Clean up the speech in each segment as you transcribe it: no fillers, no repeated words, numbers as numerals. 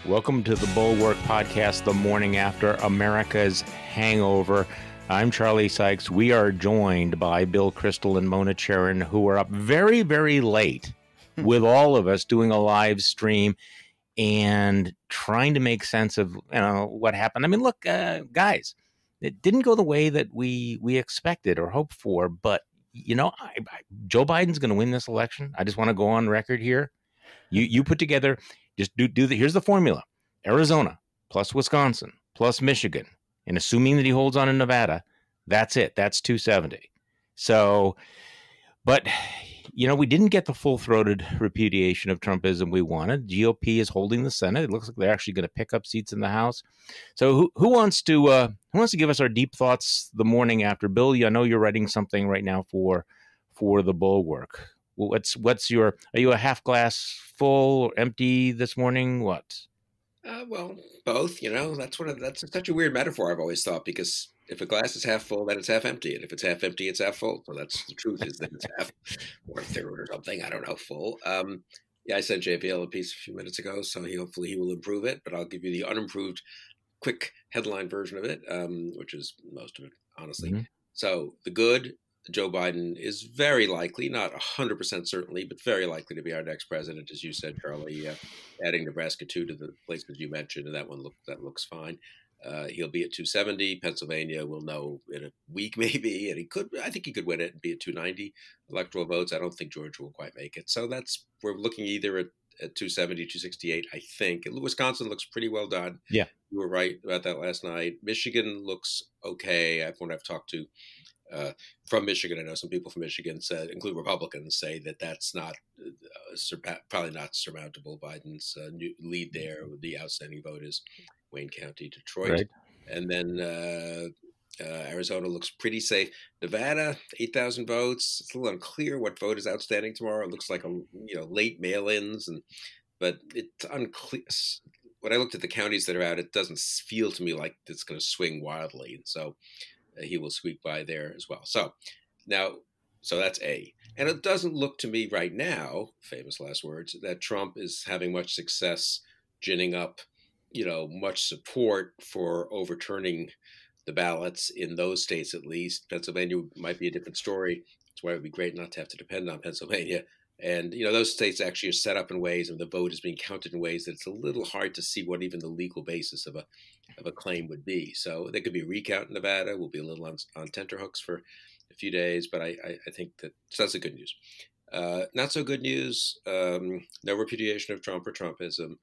Welcome to the Bulwark Podcast, the morning after America's hangover. I'm Charlie Sykes. We are joined by Bill, Kristol, and Mona Charen, who are up very, very late with all of us doing a live stream and trying to make sense of what happened. I mean, look, guys, it didn't go the way that we expected or hoped for, but Joe Biden's going to win this election. I just want to go on record here. You put together, just here's the formula: Arizona plus Wisconsin plus Michigan, and assuming that he holds on in Nevada, that's it. That's 270. So, but we didn't get the full-throated repudiation of Trumpism we wanted. GOP is holding the Senate. It looks like they're actually going to pick up seats in the House. So, who wants to give us our deep thoughts the morning after? Bill, I know you're writing something right now for the Bulwark. What's your? Are you a half glass full or empty this morning? What? Well, both. That's such a weird metaphor. I've always thought, because if a glass is half full, then it's half empty, and if it's half empty, it's half full. So that's the truth, is that it's half or a third or something. I don't know, full. I sent JPL a piece a few minutes ago, so hopefully he will improve it. But I'll give you the unimproved, quick headline version of it, which is most of it, honestly. Mm-hmm. So the good. Joe Biden is very likely, not 100% certainly, but very likely to be our next president, as you said, Charlie. Adding Nebraska 2 to the places you mentioned, and that looks fine. He'll be at 270. Pennsylvania will know in a week maybe, and I think he could win it and be at 290 electoral votes. I don't think Georgia will quite make it. So we're looking either at 270, 268, I think. Wisconsin looks pretty well done. Yeah. You were right about that last night. Michigan looks okay. Everyone I've talked to from Michigan, I know some people from Michigan said, include Republicans, say that that's not probably not surmountable. Biden's new lead there. The outstanding vote is Wayne County, Detroit. Right. And then Arizona looks pretty safe. Nevada, 8,000 votes. It's a little unclear what vote is outstanding tomorrow. It looks like late mail-ins, but it's unclear. When I looked at the counties that are out, it doesn't feel to me like it's going to swing wildly, and so he will squeak by there as well. So that's A. And it doesn't look to me right now, famous last words, that Trump is having much success ginning up, much support for overturning the ballots in those states, at least. Pennsylvania might be a different story. That's why it would be great not to have to depend on Pennsylvania. And, those states actually are set up in ways, and the vote is being counted in ways that it's a little hard to see what even the legal basis of a claim would be. So there could be a recount in Nevada. We'll be a little on tenterhooks for a few days, but I think that's the good news. Not so good news, no repudiation of Trump or Trumpism.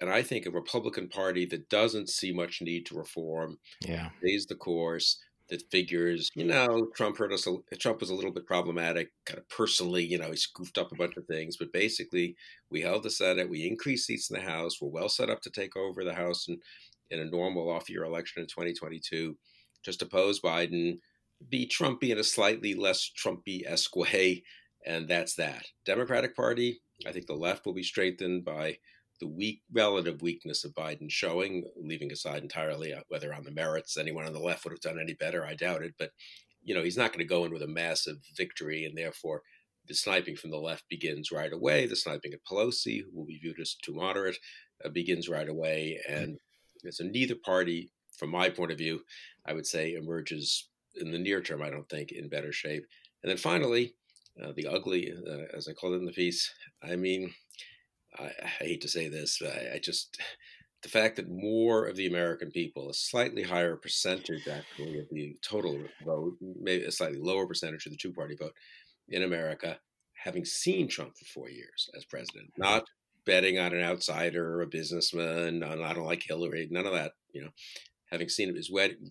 And I think a Republican Party that doesn't see much need to reform, stays the course, that figures, Trump was a little bit problematic, kind of personally, he scooped up a bunch of things, but basically we held the Senate, we increased seats in the House, we're well set up to take over the House in a normal off-year election in 2022, just oppose Biden, be Trumpy in a slightly less Trumpy-esque way, and that's that. Democratic Party, I think the left will be strengthened by the relative weakness of Biden showing, leaving aside entirely whether on the merits anyone on the left would have done any better, I doubt it. But, he's not going to go in with a massive victory, and therefore the sniping from the left begins right away. The sniping at Pelosi, who will be viewed as too moderate, begins right away. And so neither party, from my point of view, I would say emerges in the near term, I don't think, in better shape. And then finally, the ugly, as I call it in the piece, I mean, I hate to say this, but the fact that more of the American people, a slightly higher percentage actually of the total vote, maybe a slightly lower percentage of the two-party vote in America, having seen Trump for 4 years as president, not betting on an outsider or a businessman, I don't like Hillary, none of that, having seen him,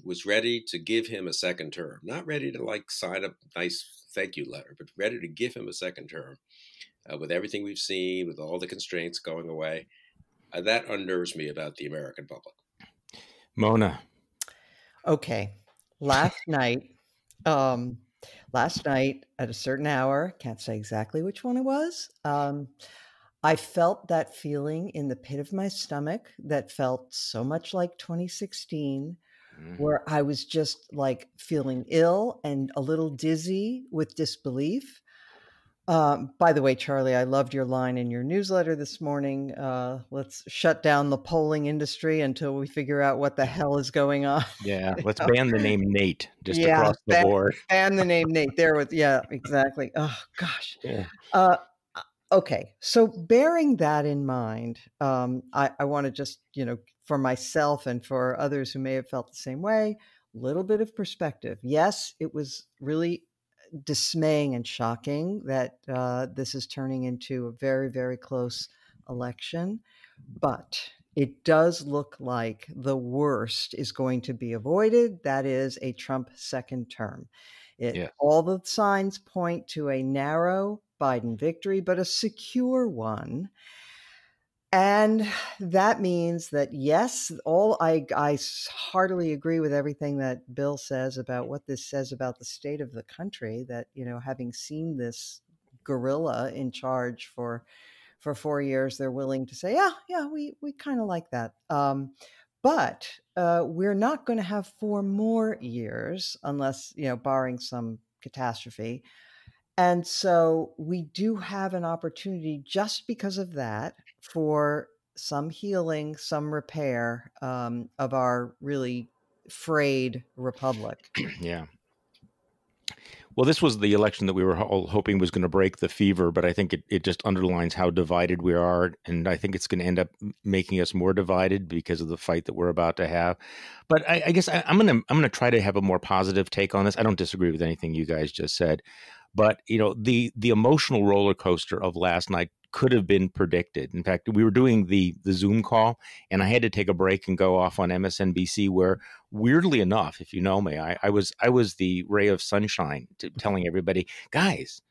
was ready to give him a second term, not ready to sign a nice thank you letter, but ready to give him a second term. With everything we've seen, with all the constraints going away, that unnerves me about the American public. Mona. Okay. Last night at a certain hour, can't say exactly which one it was, I felt that feeling in the pit of my stomach that felt so much like 2016, where I was just feeling ill and a little dizzy with disbelief. By the way, Charlie, I loved your line in your newsletter this morning. Let's shut down the polling industry until we figure out what the hell is going on. Yeah, let's ban the name Nate just Yeah, across the board. ban the name Nate. Yeah, exactly. Oh gosh. Yeah. Okay, so bearing that in mind, I want to just, for myself and for others who may have felt the same way, a little bit of perspective. Yes, it was really dismaying and shocking that this is turning into a very, very close election, but it does look like the worst is going to be avoided. That is a Trump second term. All the signs point to a narrow Biden victory, but a secure one. And that means that, yes, I heartily agree with everything that Bill says about what this says about the state of the country, that, having seen this gorilla in charge for 4 years, they're willing to say, we kind of like that. But we're not going to have 4 more years unless, barring some catastrophe. And so we do have an opportunity just because of that for some healing, some repair of our really frayed republic. Yeah. Well, this was the election that we were all hoping was going to break the fever, but I think it just underlines how divided we are. And I think it's going to end up making us more divided because of the fight that we're about to have. But I guess I'm going to try to have a more positive take on this. I don't disagree with anything you guys just said. But, the emotional roller coaster of last night could have been predicted. In fact, we were doing the Zoom call, and I had to take a break and go off on MSNBC, where, weirdly enough, if you know me, I was the ray of sunshine telling everybody, guys,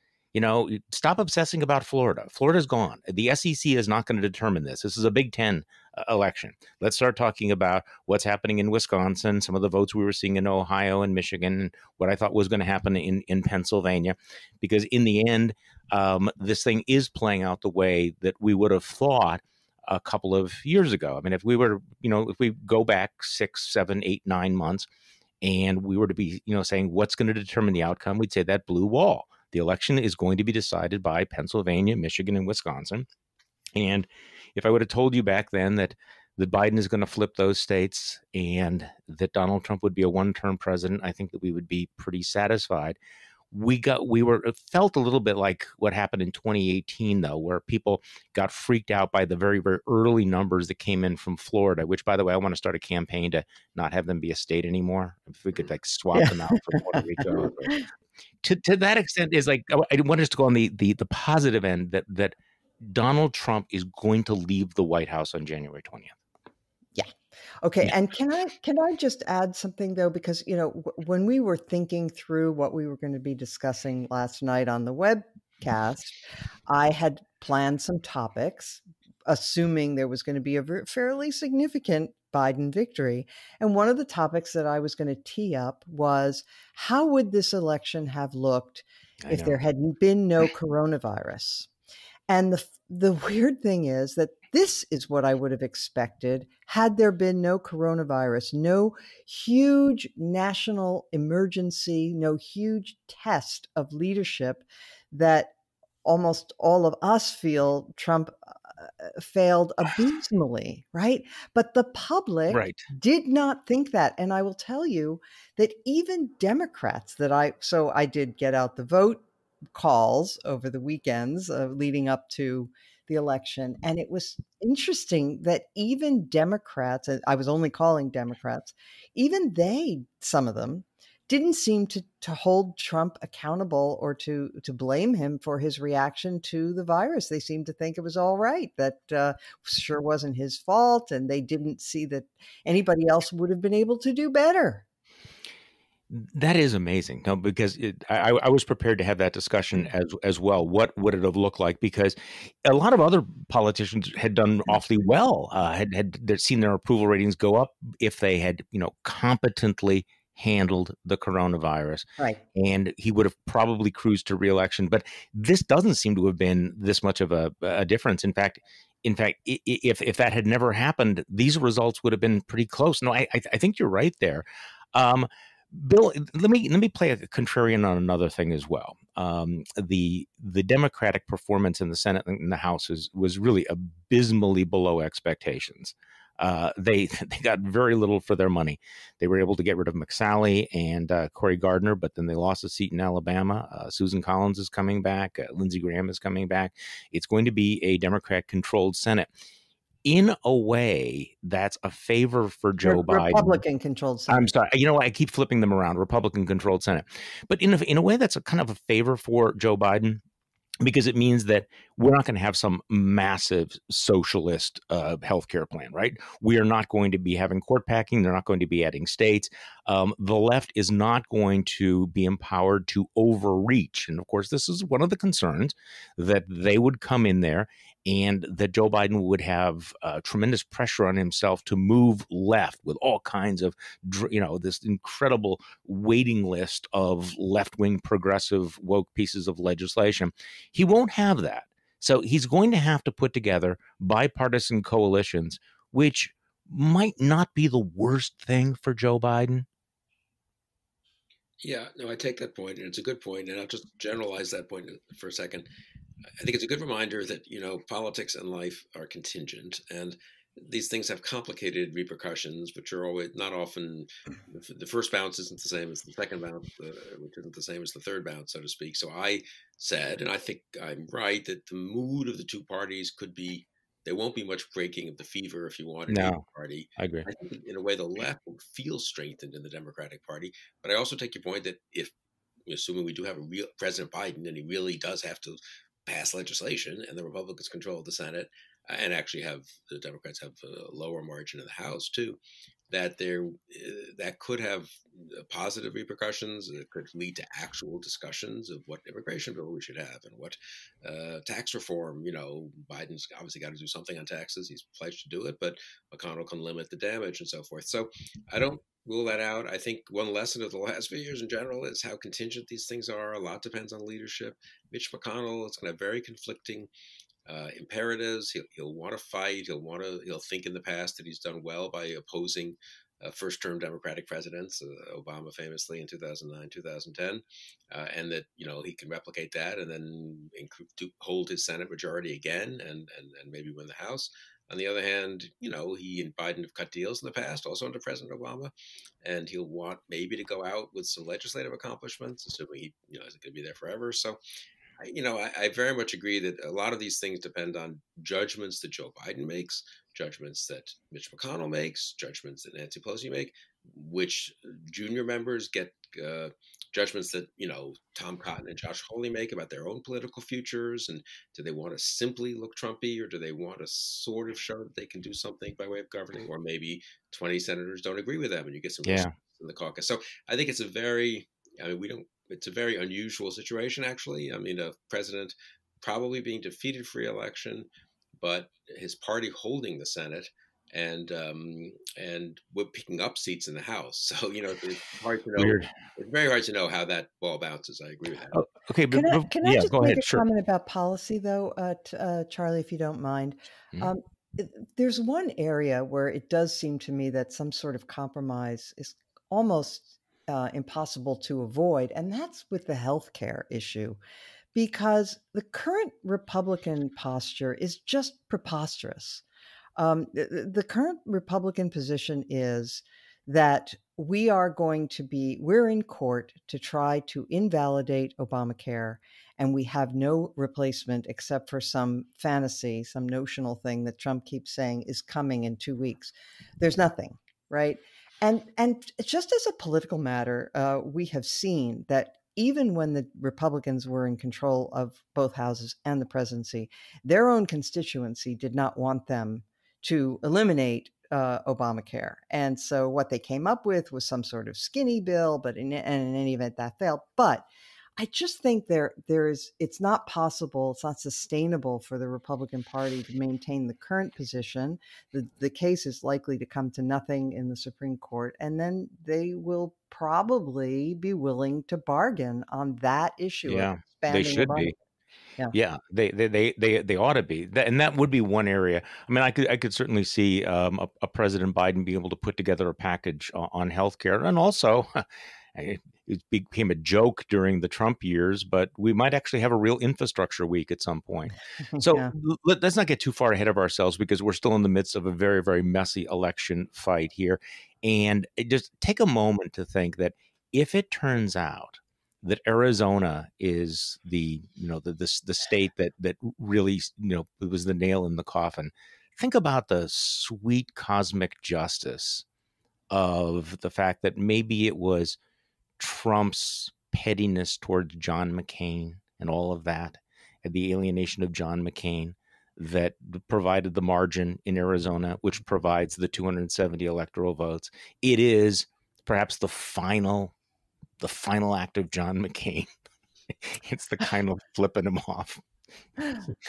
stop obsessing about Florida. Florida's gone. The SEC is not going to determine this. This is a Big Ten election. Let's start talking about what's happening in Wisconsin, some of the votes we were seeing in Ohio and Michigan, and what I thought was going to happen in Pennsylvania. Because in the end, this thing is playing out the way that we would have thought a couple of years ago. I mean, if we go back 6, 7, 8, 9 months, and we were to be, saying what's going to determine the outcome, we'd say that blue wall. The election is going to be decided by Pennsylvania, Michigan, and Wisconsin. And if I would have told you back then that Biden is going to flip those states and that Donald Trump would be a one-term president, I think that we would be pretty satisfied. It felt a little bit like what happened in 2018, though, where people got freaked out by the very, very early numbers that came in from Florida, which, by the way, I want to start a campaign to not have them be a state anymore. If we could swap them out for Puerto Rico. To that extent, is I want us to go on the positive end that Donald Trump is going to leave the White House on January 20th. Yeah. Okay. Yeah. And can I just add something, though, because, when we were thinking through what we were going to be discussing last night on the webcast, I had planned some topics, assuming there was going to be a fairly significant Biden victory. And one of the topics that I was going to tee up was, how would this election have looked if there had been no coronavirus? And the weird thing is that this is what I would have expected had there been no coronavirus, no huge national emergency, no huge test of leadership that almost all of us feel Trump failed abysmally, right? But the public did not think that. And I will tell you that even Democrats so I did get out the vote calls over the weekends leading up to the election. And it was interesting that even Democrats, and I was only calling Democrats, even some of them, didn't seem to hold Trump accountable or to blame him for his reaction to the virus. They seemed to think it was all right, that sure wasn't his fault, and they didn't see that anybody else would have been able to do better. That is amazing. No, because I was prepared to have that discussion as well. What would it have looked like? Because a lot of other politicians had done awfully well, had seen their approval ratings go up if they had, competently handled the coronavirus. Right. And he would have probably cruised to re-election. But this doesn't seem to have been this much of a difference. In fact, if that had never happened, these results would have been pretty close. No, I think you're right there. Bill, let me play a contrarian on another thing as well. The Democratic performance in the Senate and the House was really abysmally below expectations. They got very little for their money. They were able to get rid of McSally and Cory Gardner, but then they lost a seat in Alabama. Susan Collins is coming back. Lindsey Graham is coming back. It's going to be a Democrat-controlled Senate. In a way, that's a favor for Joe Biden. Republican-controlled Senate. I'm sorry. You know, I keep flipping them around. Republican-controlled Senate. But in a way, that's a kind of a favor for Joe Biden, because it means that we're not going to have some massive socialist healthcare plan, right? We are not going to be having court packing. They're not going to be adding states. The left is not going to be empowered to overreach. And of course, this is one of the concerns, that they would come in there and that Joe Biden would have tremendous pressure on himself to move left with all kinds of, this incredible waiting list of left-wing progressive woke pieces of legislation. He won't have that. So he's going to have to put together bipartisan coalitions, which might not be the worst thing for Joe Biden. Yeah, no, I take that point, and it's a good point, and I'll just generalize that point for a second. I think it's a good reminder that, politics and life are contingent, and these things have complicated repercussions, which are always not often. The first bounce isn't the same as the second bounce, which isn't the same as the third bounce, so to speak. So I said, and I think I'm right, that the mood of the two parties could be, there won't be much breaking of the fever, if you want, in either party. I agree. I think in a way the left will feel strengthened in the Democratic Party. But I also take your point that if, assuming we do have a real President Biden, and he really does have to pass legislation, and the Republicans control the Senate, and actually the Democrats have a lower margin in the House too, that that could have positive repercussions. It could lead to actual discussions of what immigration bill we should have and what tax reform. Biden's obviously got to do something on taxes. He's pledged to do it, but McConnell can limit the damage and so forth. So I don't rule that out. I think one lesson of the last few years in general is how contingent these things are. A lot depends on leadership. Mitch McConnell is going to have very conflicting imperatives. He'll want to fight. He'll think in the past that he's done well by opposing first-term Democratic presidents, Obama famously in 2009, 2010, and that he can replicate that and then hold his Senate majority again and maybe win the House. On the other hand, he and Biden have cut deals in the past, also under President Obama, and he'll want maybe to go out with some legislative accomplishments, assuming he isn't going to be there forever. So I very much agree that a lot of these things depend on judgments that Joe Biden makes, judgments that Mitch McConnell makes, judgments that Nancy Pelosi make, which junior members get judgments that, Tom Cotton and Josh Hawley make about their own political futures. And do they want to simply look Trumpy, or do they want to sort of show that they can do something by way of governing? Or maybe 20 senators don't agree with them and you get some in the caucus. So I think it's a very unusual situation, actually. I mean, a president probably being defeated for re-election, but his party holding the Senate, and we're picking up seats in the House. So, it's hard to know. Weird. It's very hard to know how that ball bounces. I agree with that. Okay, but can I just make a comment about policy, though, Charlie, if you don't mind? Mm-hmm. There's one area where it does seem to me that some sort of compromise is almost impossible to avoid, and that's with the healthcare issue, because the current Republican posture is just preposterous. The current Republican position is that we're in court to try to invalidate Obamacare, and we have no replacement except for some fantasy, some notional thing that Trump keeps saying is coming in 2 weeks. There's nothing, right? And just as a political matter, we have seen that even when the Republicans were in control of both houses and the presidency, their own constituency did not want them to eliminate Obamacare. And so what they came up with was some sort of skinny bill, but in any event, that failed. But I just think it's not possible, it's not sustainable for the Republican Party to maintain the current position. The case is likely to come to nothing in the Supreme Court, and then they will probably be willing to bargain on that issue. Yeah, they should be. Yeah, they ought to be, and that would be one area. I mean, I could certainly see a President Biden being able to put together a package on healthcare, and also, it became a joke during the Trump years, but we might actually have a real infrastructure week at some point. So Yeah. let's not get too far ahead of ourselves, because we're still in the midst of a very, very messy election fight here. And just take a moment to think that if it turns out that Arizona is the state that really it was the nail in the coffin, think about the sweet cosmic justice of the fact that maybe it was Trump's pettiness towards John McCain and all of that, and the alienation of John McCain, that provided the margin in Arizona, which provides the 270 electoral votes. It is perhaps the final act of John McCain. It's the kind of flipping him off.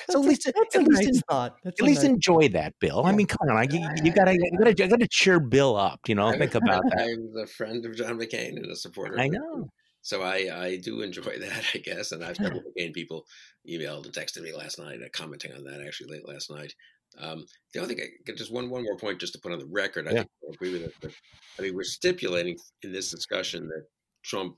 So That's a nice thought. At least enjoy that, Bill. Yeah. I mean, come on, you gotta cheer Bill up. Think about that. I'm a friend of John McCain and a supporter. I know. So I do enjoy that, I guess. And I've several McCain people emailed and texted me last night, commenting on that actually late last night. The only thing, just one more point just to put on the record. I think I agree with it. But I mean, we're stipulating in this discussion that Trump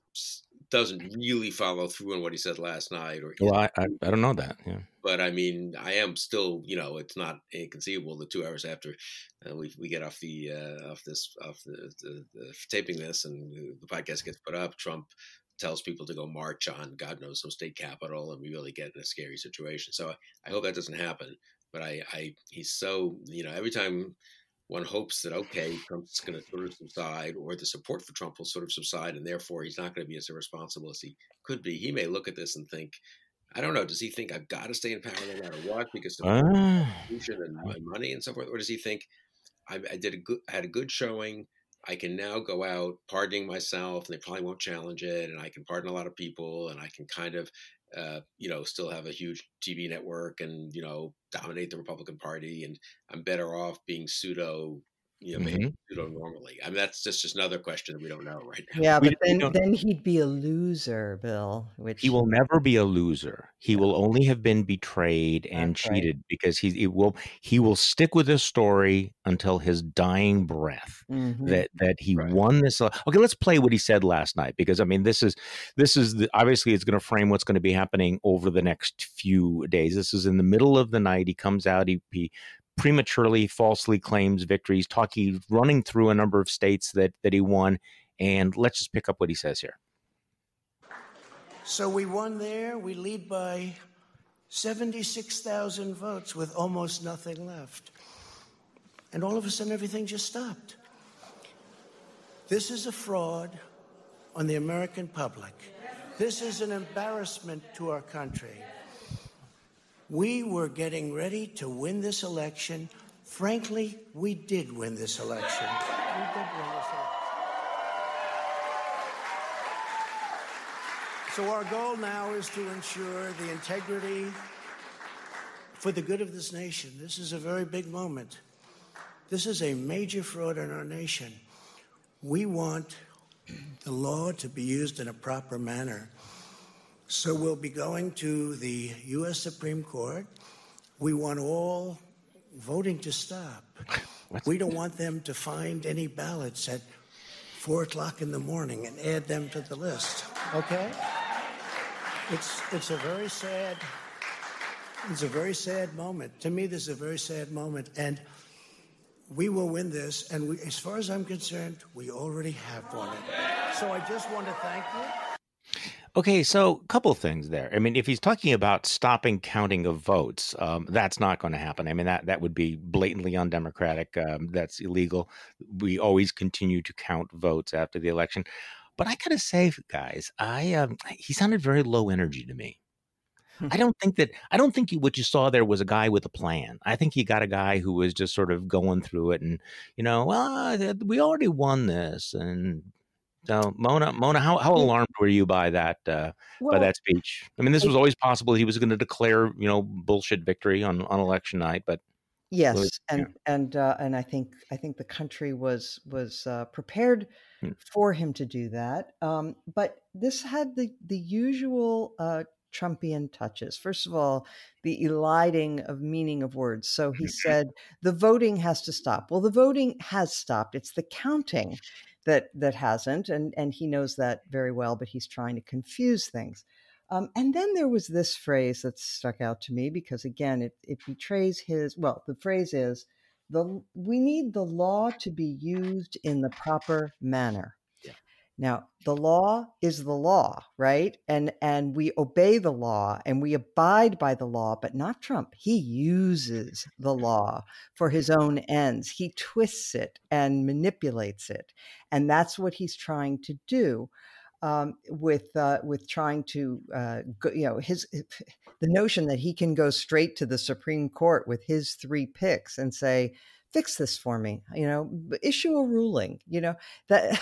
doesn't really follow through on what he said last night. Well, I don't know that. Yeah. But I mean, I am still, it's not inconceivable that 2 hours after we get off the taping this and the podcast gets put up, Trump tells people to go march on God knows some state capitol, and we really get in a scary situation. So I hope that doesn't happen. But he's so, every time one hopes that, okay, Trump's going to sort of subside, or the support for Trump will sort of subside, and therefore he's not going to be as irresponsible as he could be. He may look at this and think, I don't know, does he think I've got to stay in power no matter what because of constitution and my money and so forth? Or does he think I had a good showing, I can now go out pardoning myself, and they probably won't challenge it, and I can pardon a lot of people, and I can kind of still have a huge TV network and, dominate the Republican Party, and I'm better off being pseudo normally. I mean, that's just another question that we don't know right now. Yeah, but then he'd be a loser, Bill. Which he will never be a loser. He will only have been betrayed and cheated, because he will stick with this story until his dying breath. That he won this. Okay, let's play what he said last night, because I mean, this is obviously it's going to frame what's going to be happening over the next few days. This is in the middle of the night. He comes out. He prematurely, falsely claims victories, running through a number of states that he won. And let's just pick up what he says here. So we won there. We lead by 76,000 votes with almost nothing left. And all of a sudden, everything just stopped. This is a fraud on the American public. This is an embarrassment to our country. We were getting ready to win this election. Frankly, we did win this election. We did win this election. So our goal now is to ensure the integrity for the good of this nation. This is a very big moment. This is a major fraud in our nation. We want the law to be used in a proper manner. So we'll be going to the U.S. Supreme Court. We want all voting to stop. We don't want them to find any ballots at 4 o'clock in the morning and add them to the list. Okay? It's a very sad moment. To me, this is a very sad moment. And we will win this. And as far as I'm concerned, we already have won it. So I just want to thank you. Okay, so a couple of things there. I mean, if he's talking about stopping counting of votes, that's not going to happen. I mean, that would be blatantly undemocratic. That's illegal. We always continue to count votes after the election. But I gotta say, guys, he sounded very low energy to me. I don't think what you saw there was a guy with a plan. I think you got a guy who was just sort of going through it, and we already won this. And so, Mona, how alarmed were you by that speech? I mean, this was always possible. He was going to declare, bullshit victory on election night, but yes, and I think the country was prepared for him to do that. But this had the usual Trumpian touches. First of all, the eliding of meaning of words. So he said the voting has to stop. Well, the voting has stopped. It's the counting that hasn't, and he knows that very well, but he's trying to confuse things. And then there was this phrase that stuck out to me because, again, it betrays the phrase is, we need the law to be used in the proper manner. Yeah. Now, the law is the law, right? And we obey the law and we abide by the law, but not Trump. He uses the law for his own ends. He twists it and manipulates it. And that's what he's trying to do. With trying to the notion that he can go straight to the Supreme Court with his 3 picks and say, fix this for me, issue a ruling, that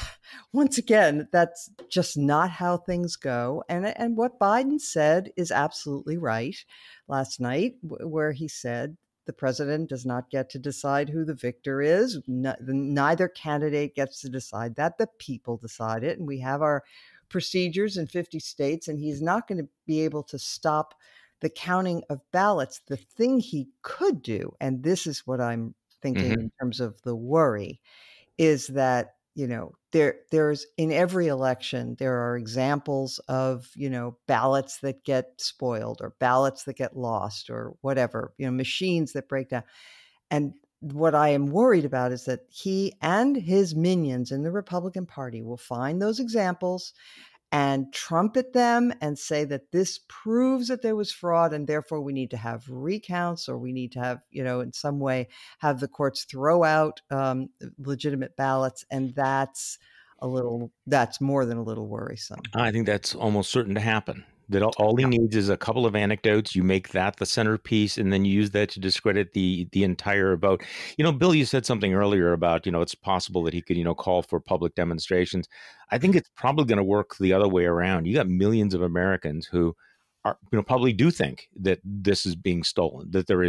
once again, that's just not how things go. And what Biden said is absolutely right last night, where he said, the president does not get to decide who the victor is. Neither candidate gets to decide that. The people decide it. And we have our procedures in 50 states, and he's not going to be able to stop the counting of ballots. The thing he could do, and this is what I'm thinking in terms of the worry, is that, there's in every election, there are examples of, ballots that get spoiled or ballots that get lost or whatever, machines that break down. And what I am worried about is that he and his minions in the Republican Party will find those examples and trumpet them and say that this proves that there was fraud and therefore we need to have recounts, or we need to have, in some way have the courts throw out legitimate ballots. And that's more than a little worrisome. I think that's almost certain to happen. That all he needs is a couple of anecdotes. You make that the centerpiece, and then you use that to discredit the entire vote. Bill, you said something earlier about, it's possible that he could, call for public demonstrations. I think it's probably going to work the other way around. You got millions of Americans who are, probably do think that this is being stolen, that there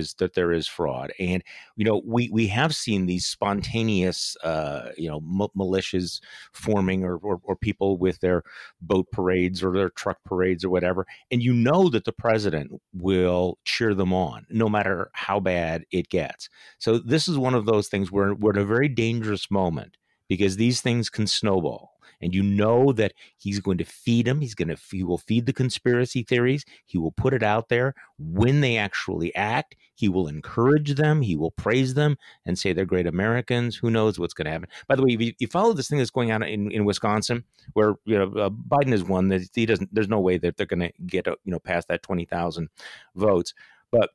is fraud. And, we have seen these spontaneous, militias forming or people with their boat parades or their truck parades or whatever. And that the president will cheer them on no matter how bad it gets. So this is one of those things where we're in a very dangerous moment, because these things can snowball. And that he's going to feed them. He will feed the conspiracy theories. He will put it out there. When they actually act, he will encourage them. He will praise them and say they're great Americans. Who knows what's going to happen? By the way, if you follow this thing that's going on in Wisconsin, where Biden has won, that he doesn't. There's no way that they're going to get past that 20,000 votes. But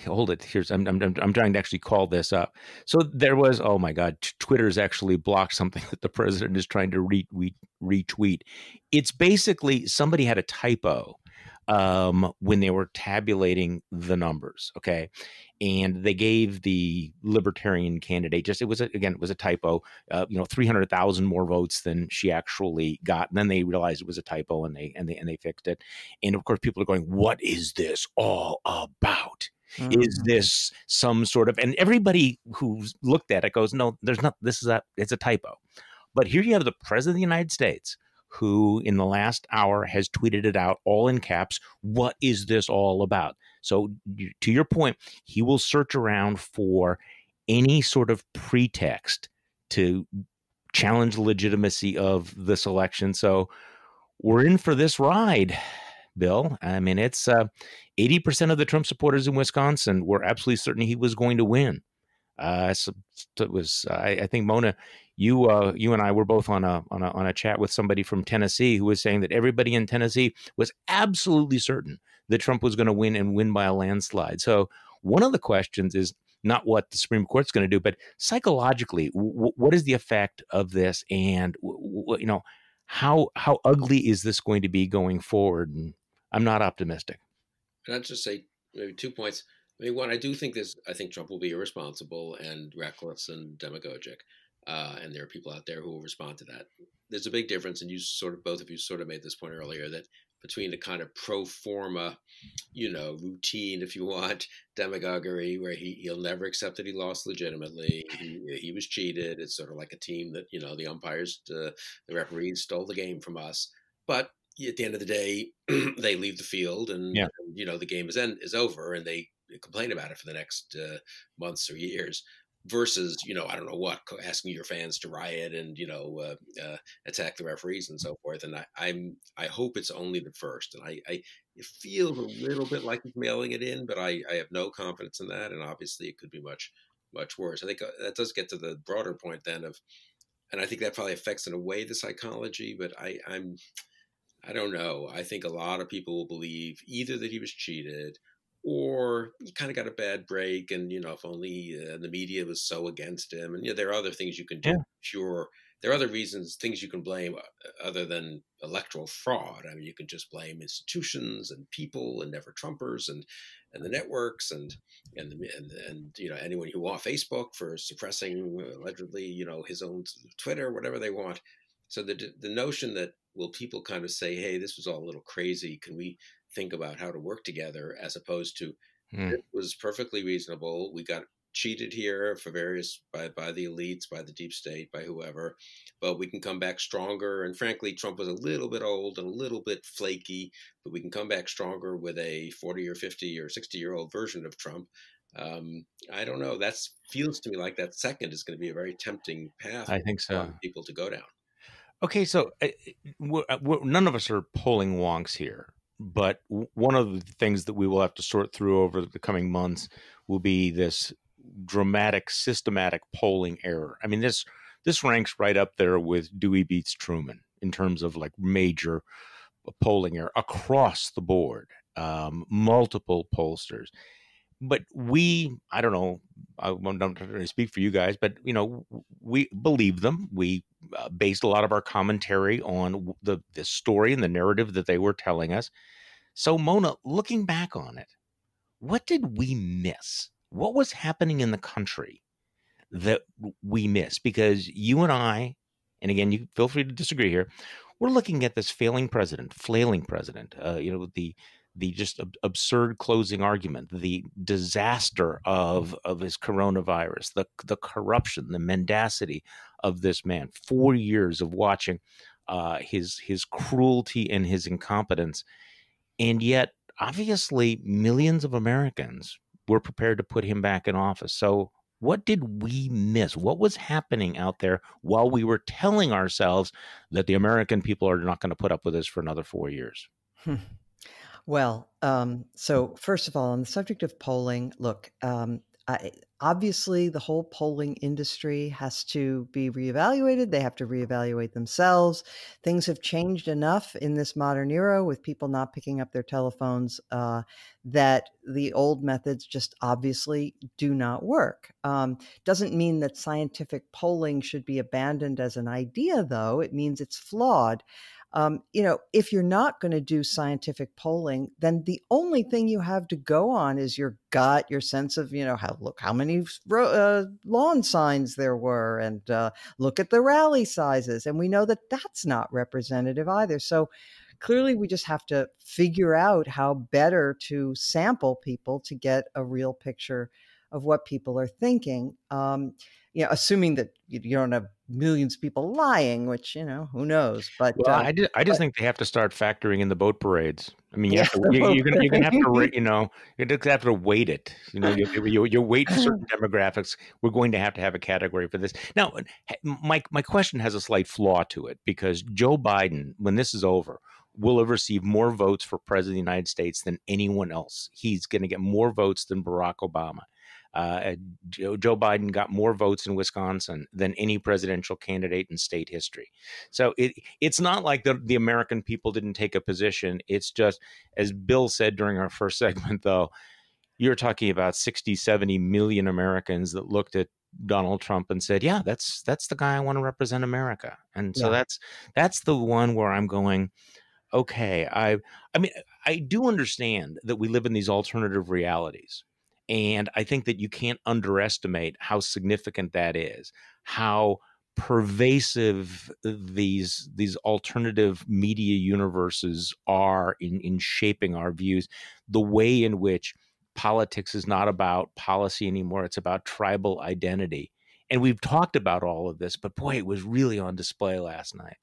hold it. I'm trying to actually call this up. So there was, oh my God, Twitter's actually blocked something that the president is trying to retweet. It's basically somebody had a typo when they were tabulating the numbers. Okay. And they gave the Libertarian candidate it was a typo, 300,000 more votes than she actually got. And then they realized it was a typo and they fixed it. And of course, people are going, what is this all about? Mm-hmm. Is this some sort of, and everybody who's looked at it goes, no, there's not, it's a typo. But here you have the president of the United States, who in the last hour has tweeted it out all in caps. What is this all about? So to your point, he will search around for any sort of pretext to challenge the legitimacy of this election. So we're in for this ride, Bill. I mean, it's 80% of the Trump supporters in Wisconsin were absolutely certain he was going to win. So it was, I think, Mona, you and I were both on a chat with somebody from Tennessee who was saying that everybody in Tennessee was absolutely certain that Trump was going to win and win by a landslide. So one of the questions is not what the Supreme Court's going to do, but psychologically, what is the effect of this, and how ugly is this going to be going forward? And I'm not optimistic. And I'd just say maybe 2 points. I mean, one, I think Trump will be irresponsible and reckless and demagogic. And there are people out there who will respond to that. There's a big difference, and both of you sort of made this point earlier, that between the kind of pro forma, routine, if you want, demagoguery, where he'll never accept that he lost legitimately. He was cheated. It's sort of like a team that, the umpires, the referees stole the game from us. But at the end of the day, they leave the field and the game is over, and they complain about it for the next months or years. versus, I don't know what, asking your fans to riot and, attack the referees and so forth. And I hope it's only the first. And it feels a little bit like he's mailing it in, but I have no confidence in that. And obviously it could be much, much worse. I think that does get to the broader point then and I think that probably affects in a way the psychology, but I don't know. I think a lot of people will believe either that he was cheated or he kind of got a bad break, and if only the media was so against him. And there are other things you can do. Yeah. Sure, there are other things you can blame other than electoral fraud. I mean, you can just blame institutions and people and never Trumpers and the networks and anyone who wants Facebook for suppressing allegedly his own Twitter, whatever they want. So the notion that will people kind of say, hey, this was all a little crazy, can we think about how to work together, as opposed to it was perfectly reasonable. We got cheated here for by the elites, by the deep state, by whoever, but we can come back stronger. And frankly, Trump was a little bit old and a little bit flaky, but we can come back stronger with a 40 or 50 or 60-year-old version of Trump. I don't know. That feels to me like that second is going to be a very tempting path. I think so. For people to go down. Okay, so none of us are polling wonks here, but one of the things that we will have to sort through over the coming months will be this dramatic, systematic polling error. I mean, this ranks right up there with Dewey beats Truman in terms of like major polling error across the board, multiple pollsters. But I don't know, I'm not going to speak for you guys, but, we believe them. We based a lot of our commentary on the story and the narrative that they were telling us. So, Mona, looking back on it, what did we miss? What was happening in the country that we missed? Because you and I, and again, you feel free to disagree here, we're looking at this flailing president, the just absurd closing argument, the disaster of his coronavirus, the corruption, the mendacity of this man, 4 years of watching his cruelty and his incompetence. And yet, obviously, millions of Americans were prepared to put him back in office. So what did we miss? What was happening out there while we were telling ourselves that the American people are not going to put up with this for another 4 years? Well, so first of all, on the subject of polling, look, obviously the whole polling industry has to be reevaluated. They have to reevaluate themselves. Things have changed enough in this modern era with people not picking up their telephones that the old methods just obviously do not work. Doesn't mean that scientific polling should be abandoned as an idea, though. It means it's flawed. If you're not going to do scientific polling, then the only thing you have to go on is your gut, your sense of, how many lawn signs there were, and look at the rally sizes. And we know that that's not representative either. So clearly we just have to figure out how better to sample people to get a real picture of what people are thinking. Assuming that you don't have millions of people lying, which, who knows? But I just think they have to start factoring in the boat parades. I mean, you're gonna have to, you have to weight it. You weight certain demographics. We're going to have a category for this. Now, my question has a slight flaw to it, because Joe Biden, when this is over, will have received more votes for president of the United States than anyone else. He's going to get more votes than Barack Obama. Joe Biden got more votes in Wisconsin than any presidential candidate in state history. So it's not like the American people didn't take a position. It's just, as Bill said during our first segment, though, you're talking about 60, 70 million Americans that looked at Donald Trump and said, yeah, that's the guy I want to represent America. And so that's the one where I'm going, okay, I mean, I do understand that we live in these alternative realities. And I think that you can't underestimate how significant that is, how pervasive these alternative media universes are in shaping our views, the way in which politics is not about policy anymore. It's about tribal identity. And we've talked about all of this, but boy, it was really on display last night.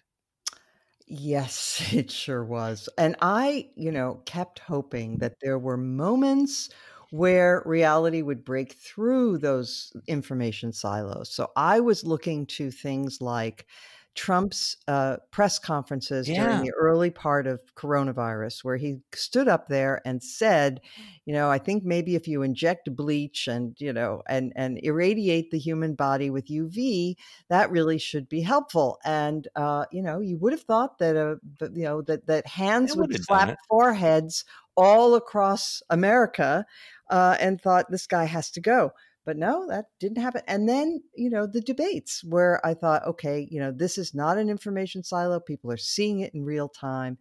Yes, it sure was. And I, kept hoping that there were moments where reality would break through those information silos. So I was looking to things like Trump's press conferences during Yeah. the early part of coronavirus, where he stood up there and said, I think maybe if you inject bleach and, and irradiate the human body with UV, that really should be helpful. And, you would have thought that, that hands They would would have done slap it. foreheads all across America and thought this guy has to go. But no, that didn't happen. And then, the debates where I thought, okay, this is not an information silo. People are seeing it in real time.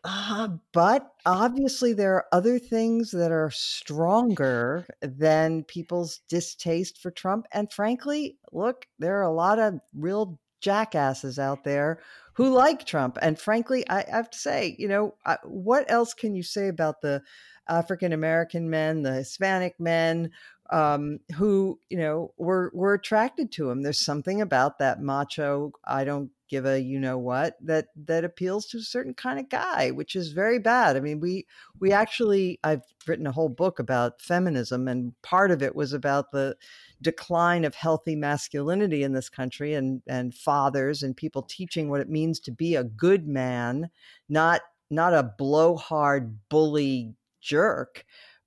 But obviously there are other things that are stronger than people's distaste for Trump. And frankly, look, there are a lot of real jackasses out there who like Trump. And frankly, I have to say, what else can you say about the African-American men, the Hispanic men, who, were attracted to him? There's something about that macho, I don't give a what that appeals to a certain kind of guy, which is very bad. I mean, we actually, I've written a whole book about feminism, and part of it was about the decline of healthy masculinity in this country, and fathers and people teaching what it means to be a good man, not a blowhard bully jerk.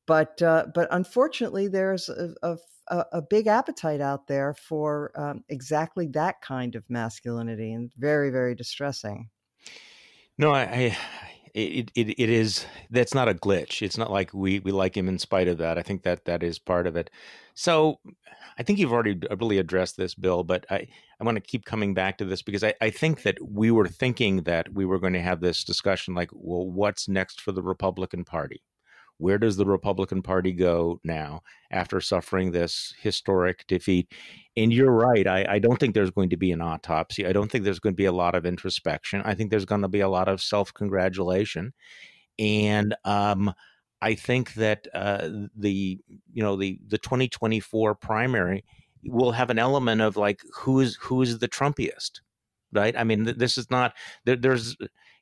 But unfortunately, there's a big appetite out there for exactly that kind of masculinity, and very, very distressing. No, it is. That's not a glitch. It's not like we like him in spite of that. I think that is part of it. So I think you've already really addressed this, Bill, but I want to keep coming back to this because I think that we were thinking that we were going to have this discussion like, well, what's next for the Republican Party? Where does the Republican Party go now after suffering this historic defeat? And you're right. I don't think there's going to be an autopsy. I don't think there's going to be a lot of introspection. I think there's going to be a lot of self-congratulation. And I think that the 2024 primary will have an element of like who is the Trumpiest, right? I mean, this is not there's.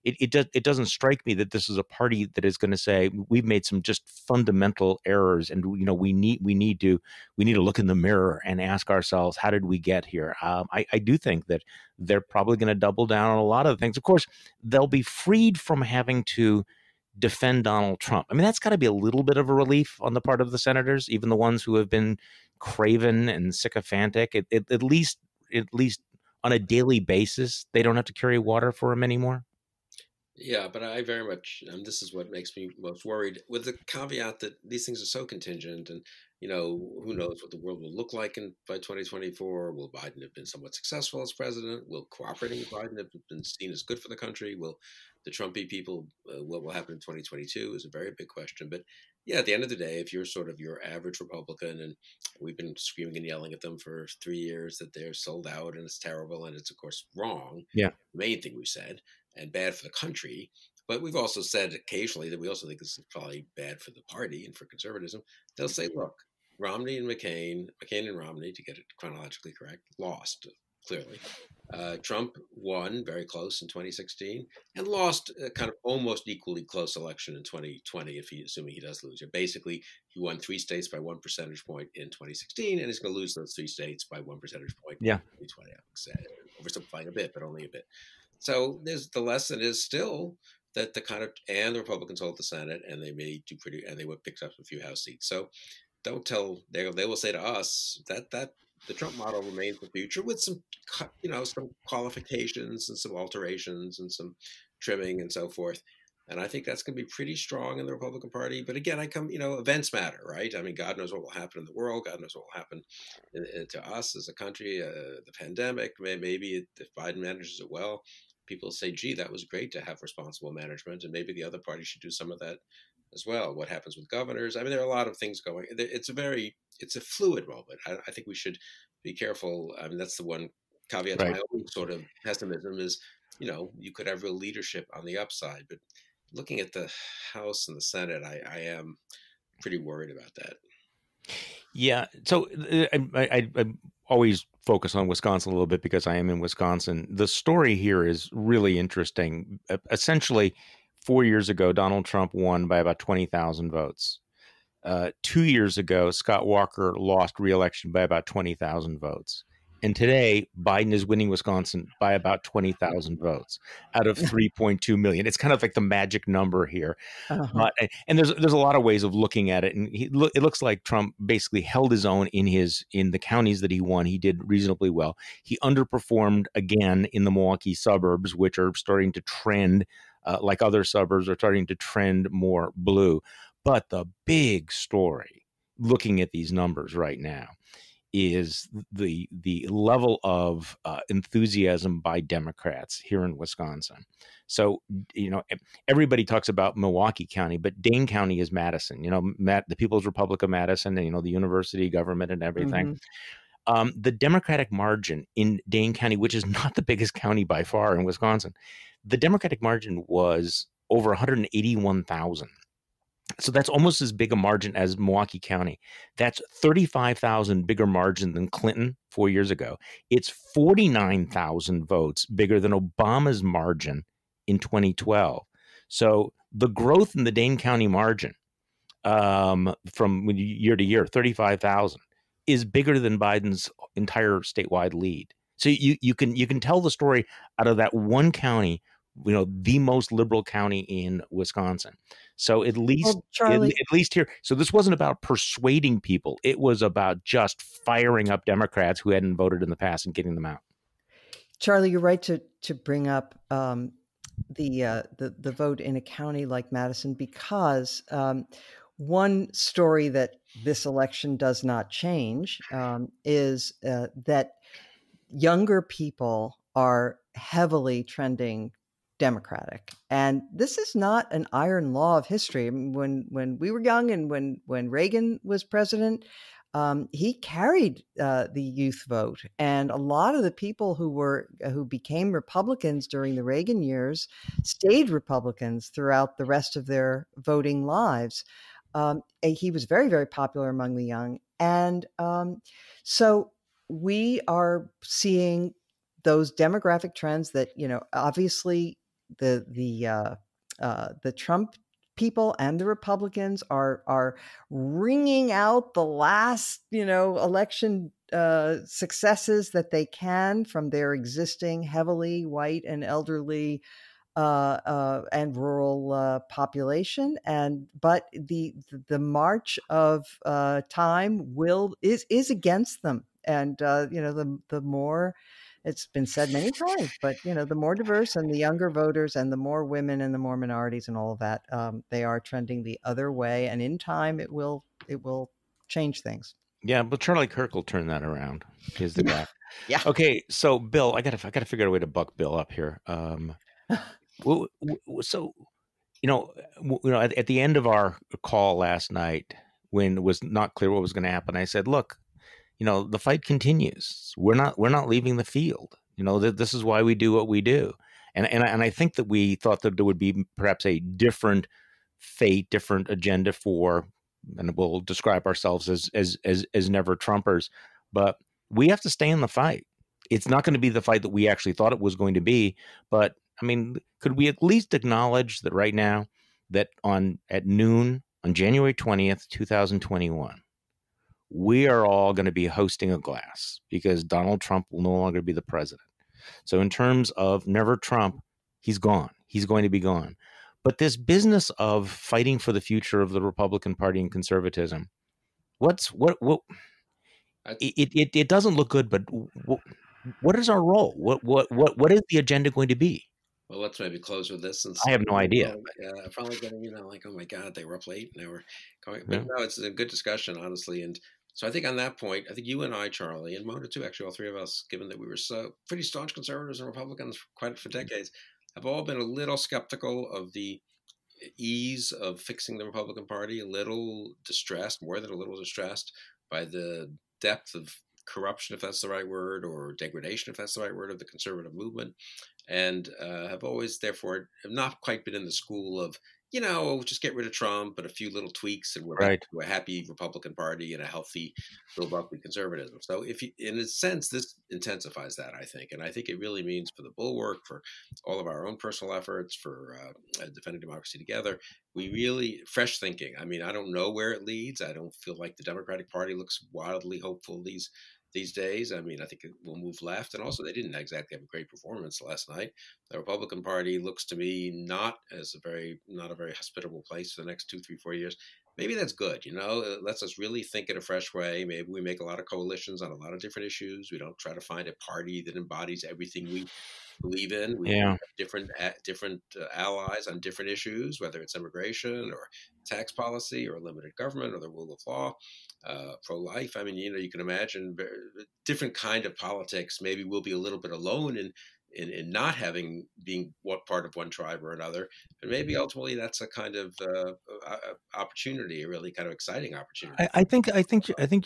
It doesn't strike me that this is a party that is going to say we've made some just fundamental errors, and we need to look in the mirror and ask ourselves, how did we get here? I do think that they're probably going to double down on a lot of things. Of course, they'll be freed from having to defend Donald Trump. I mean, that's got to be a little bit of a relief on the part of the senators, even the ones who have been craven and sycophantic. At least on a daily basis, they don't have to carry water for him anymore. Yeah, but I very much, this is what makes me most worried, with the caveat that these things are so contingent, and who knows what the world will look like by 2024. Will Biden have been somewhat successful as president? Will cooperating with Biden have been seen as good for the country? Will the Trumpy people, what will happen in 2022 is a very big question. But yeah, at the end of the day, if you're sort of your average Republican, and we've been screaming and yelling at them for 3 years that they're sold out and it's terrible, and it's of course wrong. Yeah, the main thing we said, and bad for the country. But we've also said occasionally that we also think this is probably bad for the party and for conservatism. They'll say, look, Romney and McCain and Romney, to get it chronologically correct, lost, clearly. Trump won very close in 2016 and lost a kind of almost equally close election in 2020, assuming he does lose. Basically, he won 3 states by 1 percentage point in 2016, and he's going to lose those 3 states by 1 percentage point in 2020. I'm oversimplifying a bit, but only a bit. So the lesson is still that and the Republicans hold the Senate, and they may do and they would pick up a few House seats. So don't tell, they will say to us that the Trump model remains the future with some qualifications and some alterations and some trimming and so forth. And I think that's going to be pretty strong in the Republican Party. But again, events matter, right? I mean, God knows what will happen in the world. God knows what will happen to us as a country. The pandemic, maybe if Biden manages it well, people say, gee, that was great to have responsible management. And maybe the other party should do some of that as well. What happens with governors? I mean, there are a lot of things going. It's a fluid moment. I think we should be careful. I mean, that's the one caveat to my own sort of pessimism is, you could have real leadership on the upside, but looking at the House and the Senate, I am pretty worried about that. Yeah. So I always focus on Wisconsin a little bit because I am in Wisconsin. The story here is really interesting. Essentially, 4 years ago, Donald Trump won by about 20,000 votes. 2 years ago, Scott Walker lost re-election by about 20,000 votes. And today, Biden is winning Wisconsin by about 20,000 votes out of 3.2 million. It's kind of like the magic number here. Uh-huh. But and there's a lot of ways of looking at it. And it looks like Trump basically held his own in the counties that he won. He did reasonably well. He underperformed again in the Milwaukee suburbs, which are starting to trend like other suburbs are starting to trend more blue. But the big story, looking at these numbers right now, is the level of enthusiasm by Democrats here in Wisconsin. So, everybody talks about Milwaukee County, but Dane County is Madison. The People's Republic of Madison, and the university government and everything. Mm-hmm. The Democratic margin in Dane County, which is not the biggest county by far in Wisconsin, the Democratic margin was over 181,000. So that's almost as big a margin as Milwaukee County. That's 35,000 bigger margin than Clinton 4 years ago. It's 49,000 votes bigger than Obama's margin in 2012. So the growth in the Dane County margin from year to year, 35,000, is bigger than Biden's entire statewide lead. So you can tell the story out of that one county, the most liberal county in Wisconsin. So at least, Charlie, at least here. So this wasn't about persuading people. It was about just firing up Democrats who hadn't voted in the past and getting them out. Charlie, you're right to bring up the vote in a county like Madison, because one story that this election does not change is that younger people are heavily trending Democratic. And this is not an iron law of history. I mean, when we were young and when Reagan was president, he carried the youth vote. And a lot of the people who became Republicans during the Reagan years stayed Republicans throughout the rest of their voting lives. He was very, very popular among the young. And so we are seeing those demographic trends that, obviously the Trump people and the Republicans are wringing out the last, election successes that they can from their existing heavily white and elderly and rural population, but the march of time is against them, and the more. It's been said many times, but the more diverse and the younger voters and the more women and the more minorities and all of that, they are trending the other way. And in time, it will change things. Yeah, but Charlie Kirk will turn that around. He's the guy. Yeah. Okay, so Bill, I gotta figure out a way to buck Bill up here. So at the end of our call last night, when it was not clear what was going to happen, I said, look, the fight continues. We're not leaving the field. This is why we do what we do. And I think that we thought that there would be perhaps a different fate, different agenda for, and we'll describe ourselves as never Trumpers, but we have to stay in the fight. It's not going to be the fight that we actually thought it was going to be. But I mean, could we at least acknowledge that right now, that at noon on January 20th, 2021, we are all going to be hosting a glass because Donald Trump will no longer be the president. So in terms of never Trump, he's gone. He's going to be gone. But this business of fighting for the future of the Republican Party and conservatism, it doesn't look good, but what is our role? What is the agenda going to be? Well, let's maybe close with this. I have no idea. I'm probably getting, like, oh my God, they were up late and they were going. But no, it's a good discussion, honestly. And so I think on that point, I think you and I, Charlie, and Mona too, actually, all three of us, given that we were so pretty staunch conservatives and Republicans for decades, have all been a little skeptical of the ease of fixing the Republican Party, a little distressed, more than a little distressed by the depth of corruption, if that's the right word, or degradation, if that's the right word, of the conservative movement, and have always, therefore, have not quite been in the school of just get rid of Trump and a few little tweaks, and we're back Right. to a happy Republican Party and a healthy Bill Buckley conservatism. So, in a sense, this intensifies that, I think, and I think it really means for the Bulwark, for all of our own personal efforts, for defending democracy together, we really fresh thinking. I mean, I don't know where it leads. I don't feel like the Democratic Party looks wildly hopeful these days. I mean, I think it will move left. And also, they didn't exactly have a great performance last night. The Republican Party looks to me not a very hospitable place for the next 2, 3, 4 years. Maybe that's good. It lets us really think in a fresh way. Maybe we make a lot of coalitions on a lot of different issues. We don't try to find a party that embodies everything we believe in. We have different allies on different issues, whether it's immigration or tax policy or limited government or the rule of law, pro-life. I mean, you can imagine different kind of politics. Maybe we'll be a little bit alone in not being what part of one tribe or another, but maybe ultimately that's a kind of opportunity, a really kind of exciting opportunity. I think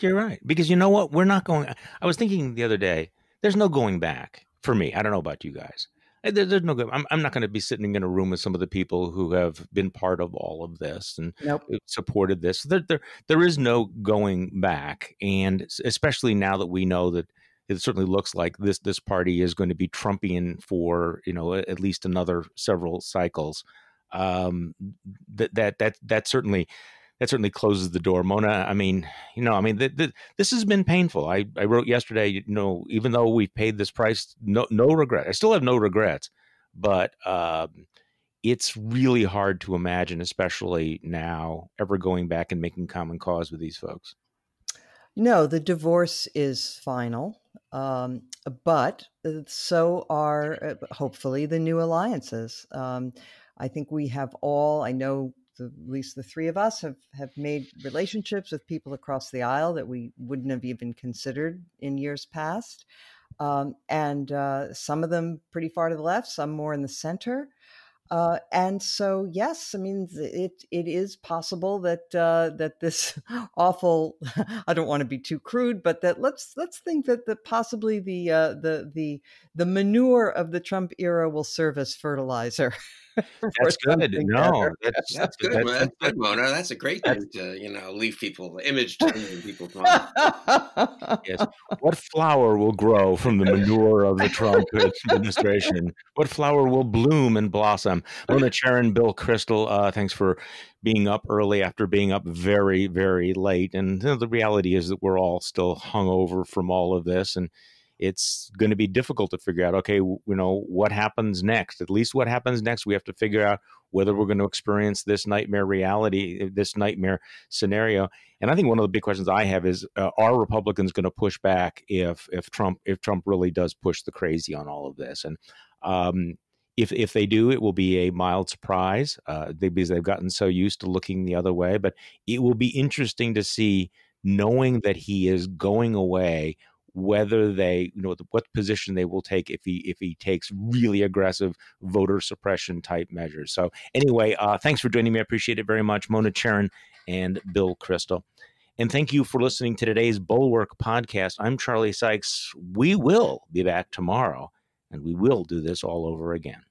you're right, because you know what? We're not going. I was thinking the other day. There's no going back for me. I don't know about you guys. There's no good. I'm not going to be sitting in a room with some of the people who have been part of all of this and supported this. There is no going back, and especially now that we know that it certainly looks like this party is going to be Trumpian for at least another several cycles. That certainly closes the door. Mona, this has been painful. I wrote yesterday, even though we've paid this price, no regret. I still have no regrets, but it's really hard to imagine, especially now, ever going back and making common cause with these folks. No, the divorce is final, but so are hopefully the new alliances. I think we have I know at least the three of us have made relationships with people across the aisle that we wouldn't have even considered in years past. And some of them pretty far to the left, some more in the center. And so, yes, I mean, it is possible that this awful, I don't want to be too crude, but that let's think that possibly the manure of the Trump era will serve as fertilizer. That's good. No, that's good. That's good, Mona. That's a great thing to leave people image in people's minds. Yes. What flower will grow from the manure of the Trump administration? What flower will bloom and blossom? Mona Charen, Bill Kristol, thanks for being up early after being up very, very late. And the reality is that we're all still hungover from all of this, and it's going to be difficult to figure out, okay, what happens next? At least what happens next, we have to figure out whether we're going to experience this nightmare reality, this nightmare scenario. And I think one of the big questions I have is, are Republicans going to push back if Trump really does push the crazy on all of this? And if they do, it will be a mild surprise because they've gotten so used to looking the other way. But it will be interesting to see, knowing that he is going away, whether they, what position they will take if he takes really aggressive voter suppression type measures. So anyway, thanks for joining me. I appreciate it very much. Mona Charen and Bill Kristol. And thank you for listening to today's Bulwark Podcast. I'm Charlie Sykes. We will be back tomorrow, and we will do this all over again.